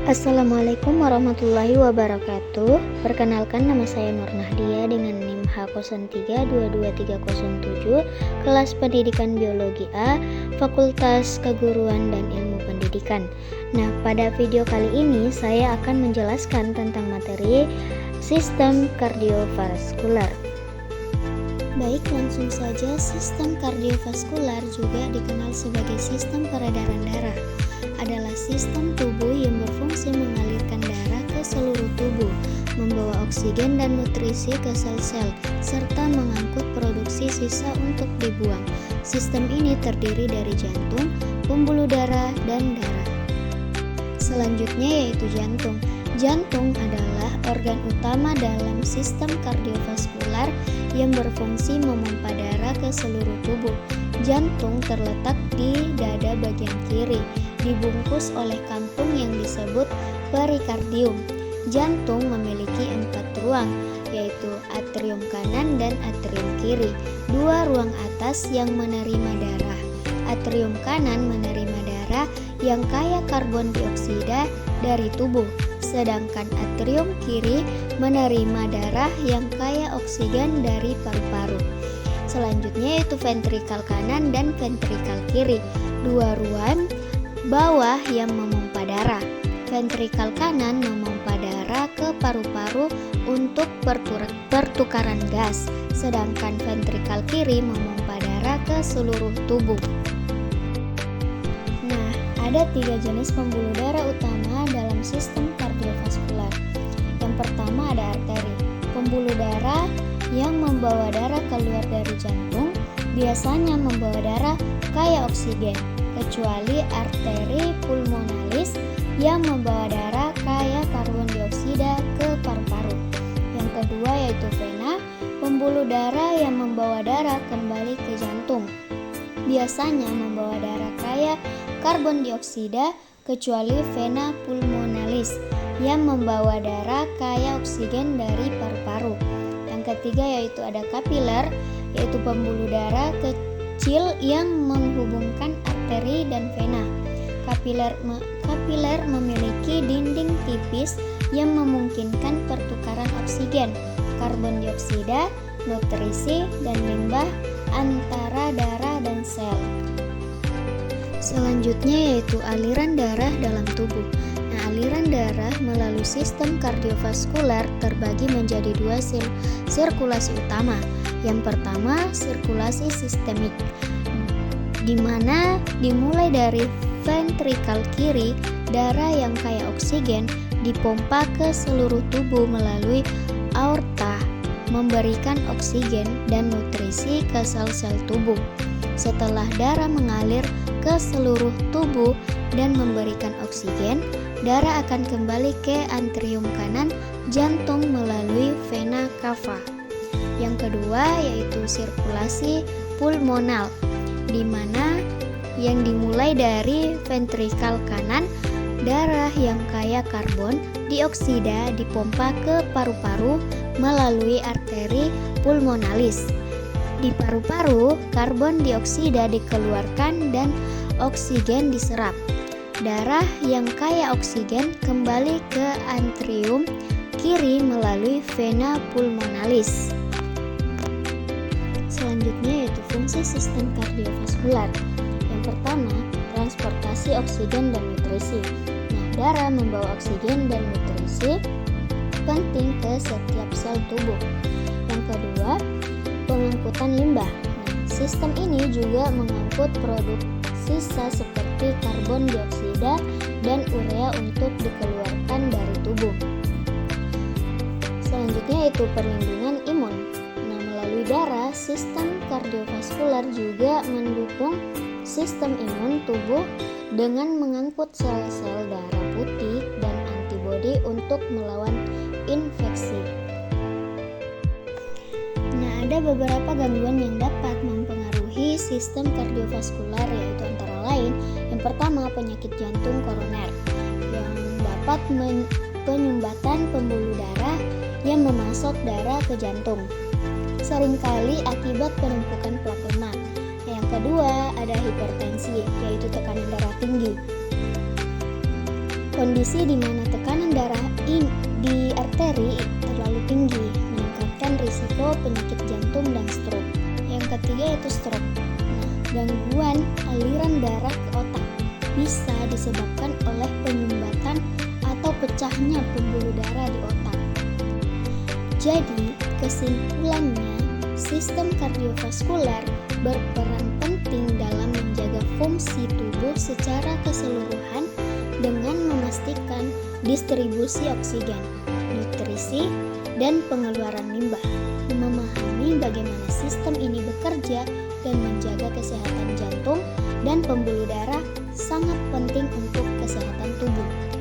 Assalamualaikum warahmatullahi wabarakatuh. Perkenalkan, nama saya Nur Nahdia dengan NIM H03222307, kelas pendidikan biologi A, Fakultas Keguruan dan Ilmu Pendidikan. Nah, pada video kali ini saya akan menjelaskan tentang materi sistem kardiovaskular. Baik, langsung saja. Sistem kardiovaskular juga dikenal sebagai sistem peredaran darah. Adalah sistem tubuh yang berfungsi mengalirkan darah ke seluruh tubuh, membawa oksigen dan nutrisi ke sel-sel, serta mengangkut produksi sisa untuk dibuang. Sistem ini terdiri dari jantung, pembuluh darah, dan darah. Selanjutnya yaitu jantung. Jantung adalah organ utama dalam sistem kardiovaskular yang berfungsi memompa darah ke seluruh tubuh. Jantung terletak di dada bagian kiri, dibungkus oleh kantung yang disebut perikardium. Jantung memiliki 4 ruang, yaitu atrium kanan dan atrium kiri. 2 ruang atas yang menerima darah. Atrium kanan menerima darah yang kaya karbon dioksida dari tubuh, sedangkan atrium kiri menerima darah yang kaya oksigen dari paru-paru. Selanjutnya yaitu ventrikal kanan dan ventrikal kiri, 2 ruang bawah yang memompa darah. Ventrikal kanan memompa darah ke paru-paru untuk pertukaran gas, sedangkan ventrikal kiri memompa darah ke seluruh tubuh. Nah, ada 3 jenis pembuluh darah utama dalam sistem kardiovaskular. Yang pertama ada arteri, pembuluh darah yang membawa darah keluar dari jantung, biasanya membawa darah kaya oksigen, kecuali arteri pulmonalis yang membawa darah kaya karbon dioksida ke paru-paru. Yang kedua yaitu vena, pembuluh darah yang membawa darah kembali ke jantung, biasanya membawa darah kaya karbon dioksida, kecuali vena pulmonalis yang membawa darah kaya oksigen dari paru-paru. Yang ketiga yaitu ada kapiler, yaitu pembuluh darah kecil yang menghubungkan arteri dan vena. Kapiler memiliki dinding tipis yang memungkinkan pertukaran oksigen, karbon dioksida, nutrisi, dan limbah antara darah dan sel. Selanjutnya yaitu aliran darah dalam tubuh. Nah, aliran darah melalui sistem kardiovaskular terbagi menjadi 2 sirkulasi utama. Yang pertama, sirkulasi sistemik, di mana dimulai dari ventrikal kiri, darah yang kaya oksigen dipompa ke seluruh tubuh melalui aorta, memberikan oksigen dan nutrisi ke sel-sel tubuh. Setelah darah mengalir ke seluruh tubuh dan memberikan oksigen, darah akan kembali ke atrium kanan jantung melalui vena cava. Yang kedua yaitu sirkulasi pulmonal, di mana yang dimulai dari ventrikal kanan, darah yang kaya karbon dioksida dipompa ke paru-paru melalui arteri pulmonalis. Di paru-paru, karbon dioksida dikeluarkan dan oksigen diserap. Darah yang kaya oksigen kembali ke atrium kiri melalui vena pulmonalis. Selanjutnya yaitu fungsi sistem kardiovaskular. Yang pertama, transportasi oksigen dan nutrisi. Nah, darah membawa oksigen dan nutrisi penting ke setiap sel tubuh. Yang kedua, pengangkutan limbah. Nah, sistem ini juga mengangkut produk sisa seperti karbon dioksida dan urea untuk dikeluarkan dari tubuh. Selanjutnya yaitu perlindungan imun. Nah, melalui darah, sistem kardiovaskular juga mendukung sistem imun tubuh dengan mengangkut sel-sel darah putih dan antibodi untuk melawan infeksi. Nah, ada beberapa gangguan yang dapat mempengaruhi sistem kardiovaskular, yaitu antara lain yang pertama penyakit jantung koroner yang dapat penyumbatan pembuluh darah yang memasok darah ke jantung, seringkali akibat penumpukan plak lemak. Yang kedua ada hipertensi, yaitu tekanan darah tinggi. Kondisi di mana tekanan darah di arteri terlalu tinggi meningkatkan risiko penyakit jantung dan stroke. Yang ketiga yaitu stroke. Gangguan aliran darah ke otak bisa disebabkan oleh penyumbatan atau pecahnya pembuluh darah di otak. Jadi, kesimpulannya, sistem kardiovaskuler berperan penting dalam menjaga fungsi tubuh secara keseluruhan dengan memastikan distribusi oksigen, nutrisi, dan pengeluaran limbah. Memahami bagaimana sistem ini bekerja dan menjaga kesehatan jantung dan pembuluh darah sangat penting untuk kesehatan tubuh.